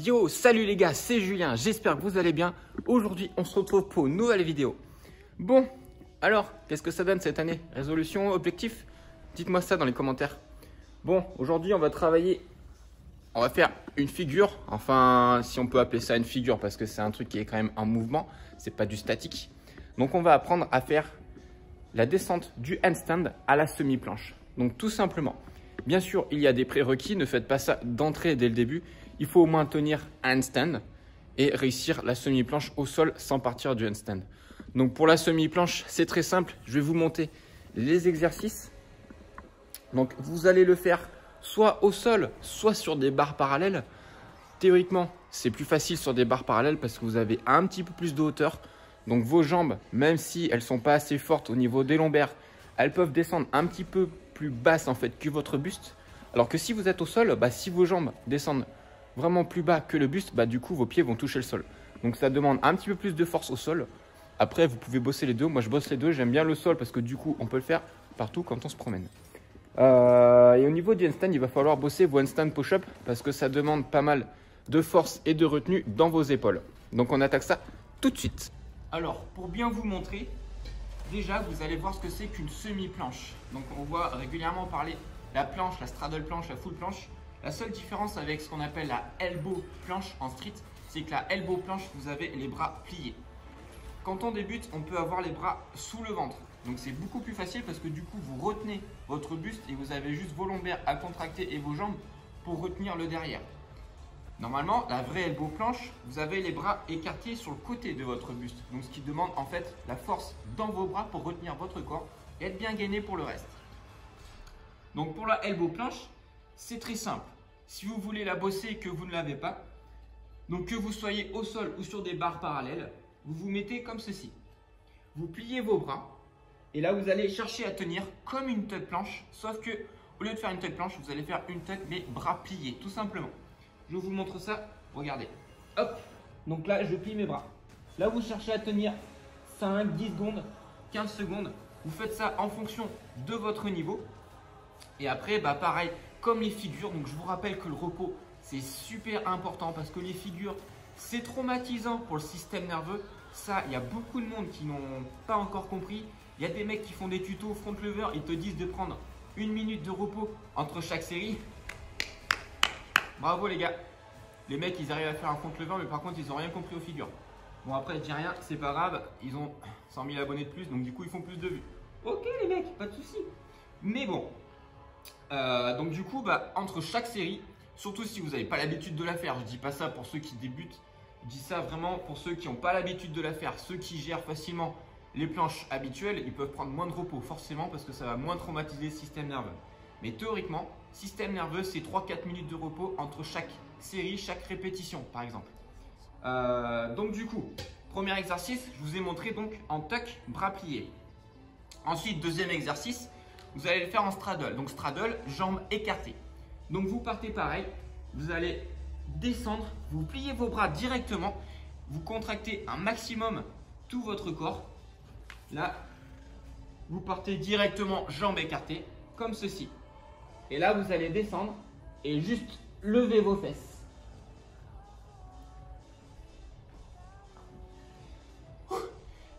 Yo, salut les gars, c'est Julien, j'espère que vous allez bien. Aujourd'hui, on se retrouve pour une nouvelle vidéo. Bon, alors, qu'est-ce que ça donne cette année? Résolution, objectif? Dites-moi ça dans les commentaires. Bon, aujourd'hui, on va faire une figure. Enfin, si on peut appeler ça une figure, parce que c'est un truc qui est quand même en mouvement. C'est pas du statique. Donc, on va apprendre à faire la descente du handstand à la semi-planche. Donc, tout simplement. Bien sûr, il y a des prérequis. Ne faites pas ça d'entrée dès le début. Il faut au moins tenir un handstand et réussir la semi-planche au sol sans partir du handstand. Donc pour la semi-planche, c'est très simple. Je vais vous montrer les exercices. Donc vous allez le faire soit au sol, soit sur des barres parallèles. Théoriquement, c'est plus facile sur des barres parallèles parce que vous avez un petit peu plus de hauteur. Donc vos jambes, même si elles ne sont pas assez fortes au niveau des lombaires, elles peuvent descendre un petit peu plus basse en fait que votre buste. Alors que si vous êtes au sol, si vos jambes descendent vraiment plus bas que le buste, du coup vos pieds vont toucher le sol. Donc ça demande un petit peu plus de force au sol. Après vous pouvez bosser les deux, moi je bosse les deux, j'aime bien le sol parce que du coup on peut le faire partout quand on se promène. Et au niveau du handstand, il va falloir bosser vos handstand push-up parce que ça demande pas mal de force et de retenue dans vos épaules. Donc on attaque ça tout de suite. Alors pour bien vous montrer, déjà vous allez voir ce que c'est qu'une semi-planche. Donc on voit régulièrement parler la planche, la straddle planche, la full planche. La seule différence avec ce qu'on appelle la elbow planche en street, c'est que la elbow planche, vous avez les bras pliés. Quand on débute, on peut avoir les bras sous le ventre. Donc c'est beaucoup plus facile parce que du coup, vous retenez votre buste et vous avez juste vos lombaires à contracter et vos jambes pour retenir le derrière. Normalement, la vraie elbow planche, vous avez les bras écartés sur le côté de votre buste. Donc ce qui demande en fait la force dans vos bras pour retenir votre corps et être bien gainé pour le reste. Donc pour la elbow planche, c'est très simple. Si vous voulez la bosser et que vous ne l'avez pas, donc que vous soyez au sol ou sur des barres parallèles, vous vous mettez comme ceci. Vous pliez vos bras et là vous allez chercher à tenir comme une tuck planche, sauf que au lieu de faire une tuck planche, vous allez faire une tuck mais bras pliés, tout simplement. Je vous montre ça, regardez. Hop, donc là je plie mes bras. Là vous cherchez à tenir 5, 10 secondes, 15 secondes. Vous faites ça en fonction de votre niveau. Et après, pareil, comme les figures, donc je vous rappelle que le repos, c'est super important parce que les figures, c'est traumatisant pour le système nerveux. Ça, il y a beaucoup de monde qui n'ont pas encore compris. Il y a des mecs qui font des tutos front lever, ils te disent de prendre 1 minute de repos entre chaque série. Bravo les gars. Les mecs, ils arrivent à faire un front lever, mais par contre, ils n'ont rien compris aux figures. Bon, après, je dis rien, c'est pas grave. Ils ont 100 000 abonnés de plus, donc du coup, ils font plus de vues. Ok les mecs, pas de souci. Mais bon. Donc du coup, entre chaque série, surtout si vous n'avez pas l'habitude de la faire, je dis pas ça pour ceux qui débutent, je dis ça vraiment pour ceux qui n'ont pas l'habitude de la faire, ceux qui gèrent facilement les planches habituelles, ils peuvent prendre moins de repos forcément parce que ça va moins traumatiser le système nerveux. Mais théoriquement, système nerveux, c'est 3-4 minutes de repos entre chaque série, chaque répétition par exemple. Donc du coup, premier exercice, je vous ai montré donc en tuck, bras pliés. Ensuite, deuxième exercice, vous allez le faire en straddle. Donc straddle, jambes écartées. Donc vous partez pareil, vous allez descendre, vous pliez vos bras directement, vous contractez un maximum tout votre corps. Là, vous partez directement jambes écartées, comme ceci. Et là, vous allez descendre et juste lever vos fesses.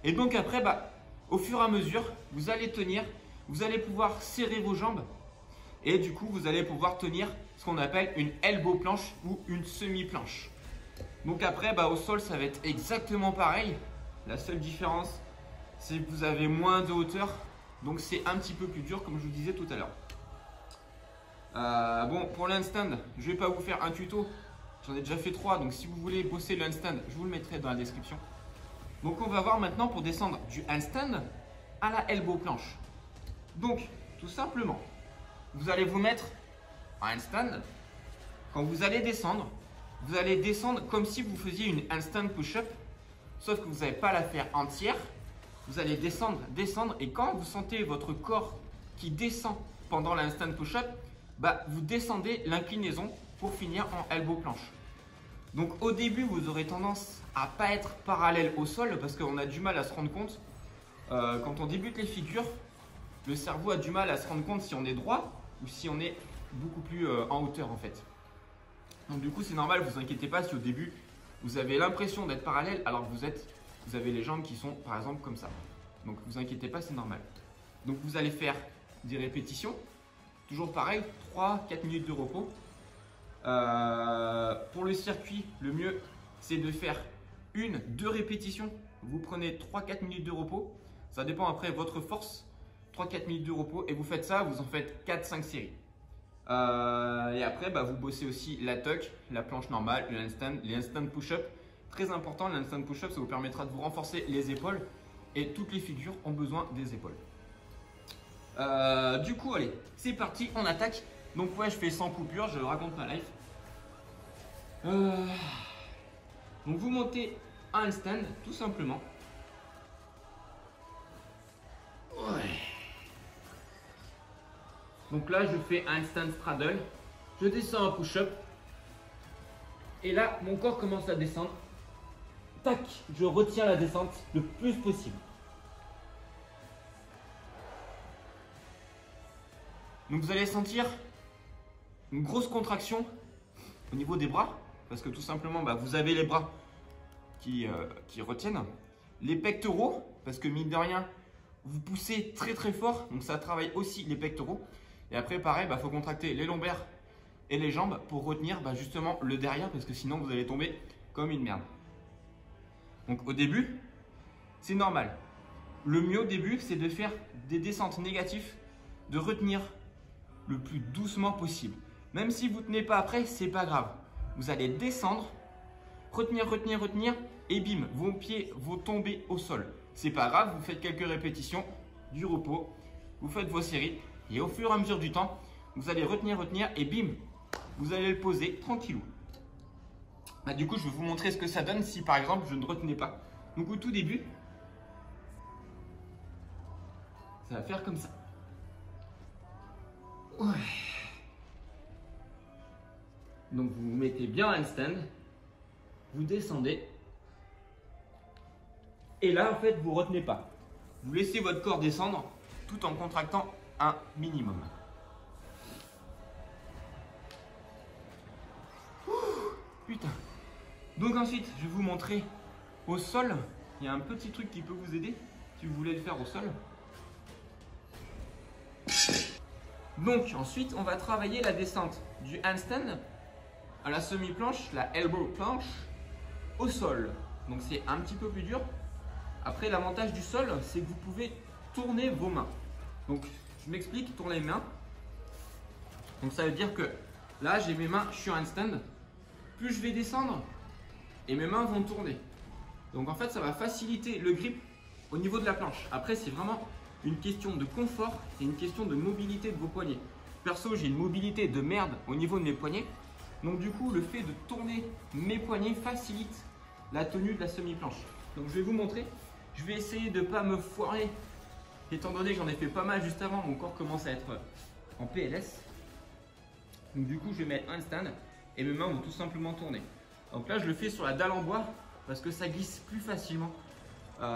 Et donc après, au fur et à mesure, vous allez tenir. Vous allez pouvoir serrer vos jambes et du coup, vous allez pouvoir tenir ce qu'on appelle une elbow planche ou une semi-planche. Donc après, au sol, ça va être exactement pareil. La seule différence, c'est que vous avez moins de hauteur. Donc c'est un petit peu plus dur comme je vous disais tout à l'heure. Bon, pour l'handstand, je ne vais pas vous faire un tuto. J'en ai déjà fait 3. Donc si vous voulez bosser le handstand, je vous le mettrai dans la description. Donc on va voir maintenant pour descendre du handstand à la elbow planche. Donc, tout simplement, vous allez vous mettre en handstand. Quand vous allez descendre comme si vous faisiez une handstand push-up, sauf que vous n'allez pas la faire entière. Vous allez descendre, descendre, et quand vous sentez votre corps qui descend pendant la handstand push-up, vous descendez l'inclinaison pour finir en elbow planche. Donc au début, vous aurez tendance à ne pas être parallèle au sol parce qu'on a du mal à se rendre compte quand on débute les figures. le cerveau a du mal à se rendre compte si on est droit ou si on est beaucoup plus en hauteur en fait. Donc du coup c'est normal, vous inquiétez pas si au début vous avez l'impression d'être parallèle alors que vous avez les jambes qui sont par exemple comme ça. Donc vous inquiétez pas, c'est normal. Donc vous allez faire des répétitions, toujours pareil, 3-4 minutes de repos. Pour le circuit, le mieux c'est de faire 1-2 répétitions. Vous prenez 3-4 minutes de repos. Ça dépend après de votre force. 3-4 minutes de repos et vous faites ça, vous en faites 4-5 séries. Et après, vous bossez aussi la tuck, la planche normale, le handstand, les handstand push-up. Très important, le handstand push-up, ça vous permettra de vous renforcer les épaules et toutes les figures ont besoin des épaules. Du coup, allez, c'est parti, on attaque. Donc ouais, je fais 100 coupures, je raconte ma life. Donc vous montez un handstand, tout simplement. Ouais. Donc là, je fais un handstand straddle. Je descends un push-up. Et là, mon corps commence à descendre. Tac, je retiens la descente le plus possible. Donc vous allez sentir une grosse contraction au niveau des bras. Parce que tout simplement, vous avez les bras qui retiennent. Les pectoraux, parce que mine de rien, vous poussez très très fort. Donc ça travaille aussi les pectoraux. Et après, pareil, faut contracter les lombaires et les jambes pour retenir justement le derrière. Parce que sinon, vous allez tomber comme une merde. Donc au début, c'est normal. Le mieux au début, c'est de faire des descentes négatives, de retenir le plus doucement possible. Même si vous ne tenez pas après, c'est pas grave. Vous allez descendre, retenir, retenir, retenir, et bim, vos pieds vont tomber au sol. C'est pas grave, vous faites quelques répétitions, du repos, vous faites vos séries, et au fur et à mesure du temps, vous allez retenir, retenir, et bim, vous allez le poser tranquillou. Du coup, je vais vous montrer ce que ça donne si par exemple je ne retenais pas. Donc au tout début, ça va faire comme ça. Ouais. Donc vous vous mettez bien en handstand, vous descendez. Et là, en fait, vous ne retenez pas. Vous laissez votre corps descendre tout en contractant un minimum. Ouh, putain. Donc ensuite, je vais vous montrer au sol. Il y a un petit truc qui peut vous aider si vous voulez le faire au sol. Donc ensuite, on va travailler la descente du handstand à la semi-planche, la elbow planche, au sol. Donc c'est un petit peu plus dur. Après, l'avantage du sol, c'est que vous pouvez tourner vos mains. Donc je m'explique, tourner les mains. Donc ça veut dire que là, j'ai mes mains, je suis en handstand. Plus je vais descendre, et mes mains vont tourner. Donc en fait, ça va faciliter le grip au niveau de la planche. Après, c'est vraiment une question de confort et une question de mobilité de vos poignets. Perso, j'ai une mobilité de merde au niveau de mes poignets. Donc du coup, le fait de tourner mes poignets facilite la tenue de la semi-planche. Donc je vais vous montrer. Je vais essayer de ne pas me foirer. Étant donné que j'en ai fait pas mal juste avant, mon corps commence à être en PLS. Donc du coup, je vais mettre un handstand et mes mains vont tout simplement tourner. Donc là, je le fais sur la dalle en bois parce que ça glisse plus facilement.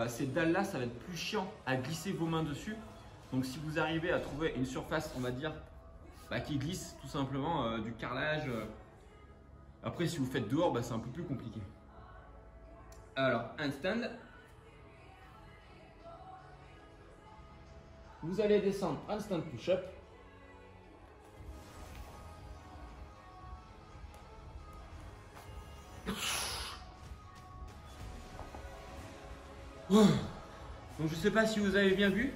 Ces dalles-là, ça va être plus chiant à glisser vos mains dessus. Donc si vous arrivez à trouver une surface, on va dire, qui glisse tout simplement, du carrelage. Après, si vous faites dehors, c'est un peu plus compliqué. Alors, handstand. Vous allez descendre handstand push-up. Donc je ne sais pas si vous avez bien vu.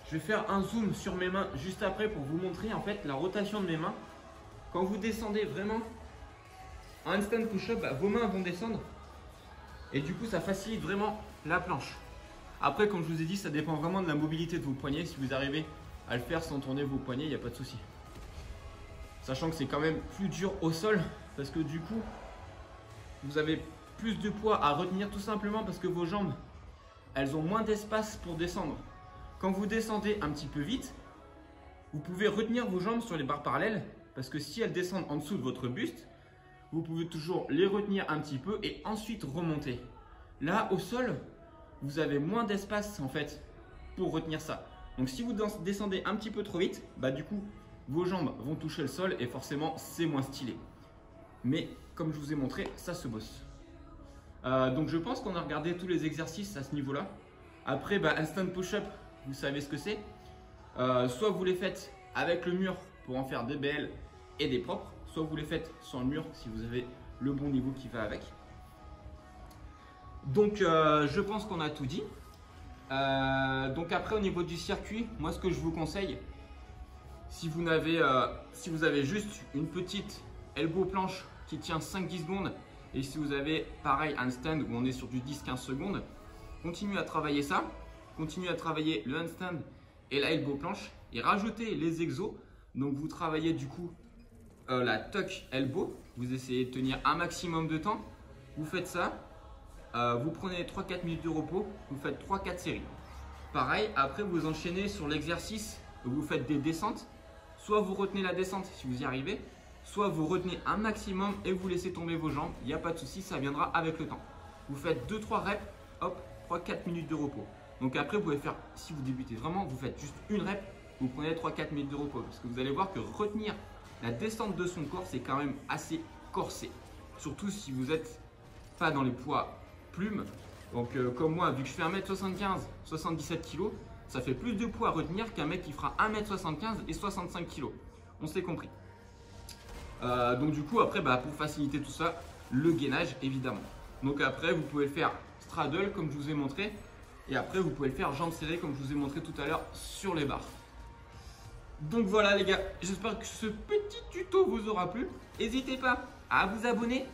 Je vais faire un zoom sur mes mains juste après pour vous montrer en fait la rotation de mes mains. Quand vous descendez vraiment en handstand push-up, vos mains vont descendre. Et du coup, ça facilite vraiment la planche. Après, comme je vous ai dit, ça dépend vraiment de la mobilité de vos poignets. Si vous arrivez à le faire sans tourner vos poignets, il n'y a pas de souci. Sachant que c'est quand même plus dur au sol parce que du coup, vous avez plus de poids à retenir tout simplement parce que vos jambes, elles ont moins d'espace pour descendre. Quand vous descendez un petit peu vite, vous pouvez retenir vos jambes sur les barres parallèles parce que si elles descendent en dessous de votre buste, vous pouvez toujours les retenir un petit peu et ensuite remonter. Là, au sol, vous avez moins d'espace en fait pour retenir ça. Donc si vous descendez un petit peu trop vite, bah du coup, vos jambes vont toucher le sol et forcément, c'est moins stylé. Mais comme je vous ai montré, ça se bosse. Donc je pense qu'on a regardé tous les exercices à ce niveau-là. Après, handstand push-up, vous savez ce que c'est. Soit vous les faites avec le mur pour en faire des belles et des propres, soit vous les faites sans le mur si vous avez le bon niveau qui va avec. Donc je pense qu'on a tout dit. Donc après au niveau du circuit, moi ce que je vous conseille, si vous avez juste une petite elbow planche qui tient 5-10 secondes et si vous avez pareil un stand où on est sur du 10-15 secondes, continuez à travailler ça, continuez à travailler le handstand et la elbow planche et rajoutez les exos. Donc vous travaillez du coup la tuck elbow, vous essayez de tenir un maximum de temps, vous faites ça, vous prenez 3-4 minutes de repos, vous faites 3-4 séries. Pareil, après vous enchaînez sur l'exercice, vous faites des descentes, soit vous retenez la descente si vous y arrivez, soit vous retenez un maximum et vous laissez tomber vos jambes, il n'y a pas de souci, ça viendra avec le temps. Vous faites 2-3 reps, hop, 3-4 minutes de repos. Donc après vous pouvez faire, si vous débutez vraiment, vous faites juste une rep, vous prenez 3-4 minutes de repos. Parce que vous allez voir que retenir la descente de son corps, c'est quand même assez corsé. Surtout si vous n'êtes pas dans les poids plumes. Donc comme moi, vu que je fais 1m75, 77 kg, ça fait plus de poids à retenir qu'un mec qui fera 1m75 et 65 kg. On s'est compris. Donc du coup, après, pour faciliter tout ça, le gainage évidemment. Donc après, vous pouvez le faire straddle comme je vous ai montré. Et après, vous pouvez le faire jambes serrées comme je vous ai montré tout à l'heure sur les barres. Donc voilà les gars, j'espère que ce petit tuto vous aura plu. N'hésitez pas à vous abonner,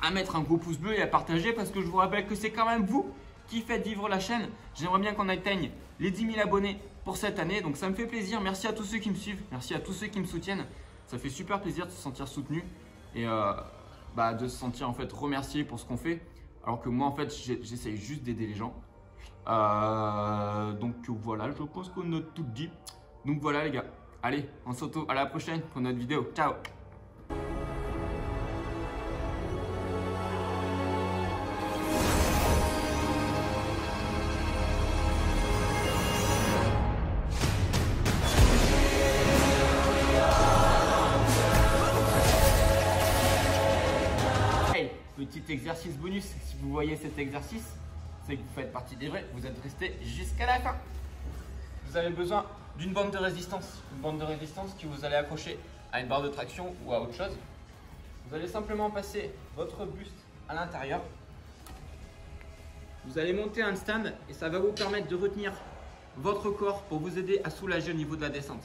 à mettre un gros pouce bleu et à partager parce que je vous rappelle que c'est quand même vous qui faites vivre la chaîne. J'aimerais bien qu'on atteigne les 10 000 abonnés pour cette année. Donc ça me fait plaisir. Merci à tous ceux qui me suivent. Merci à tous ceux qui me soutiennent. Ça fait super plaisir de se sentir soutenu et de se sentir en fait remercié pour ce qu'on fait. Alors que moi en fait j'essaye juste d'aider les gens. Donc voilà, je pense qu'on a tout dit. Donc voilà les gars. Allez, on se retrouve à la prochaine pour notre vidéo. Ciao! Petit exercice bonus, si vous voyez cet exercice, c'est que vous faites partie des vrais, vous êtes resté jusqu'à la fin. Vous avez besoin d'une bande de résistance, que vous allez accrocher à une barre de traction ou à autre chose. Vous allez simplement passer votre buste à l'intérieur. Vous allez monter un stand et ça va vous permettre de retenir votre corps pour vous aider à soulager au niveau de la descente.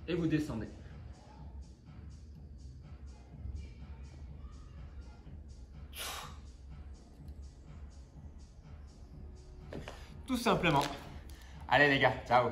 Et vous descendez. Tout simplement. Allez les gars, ciao!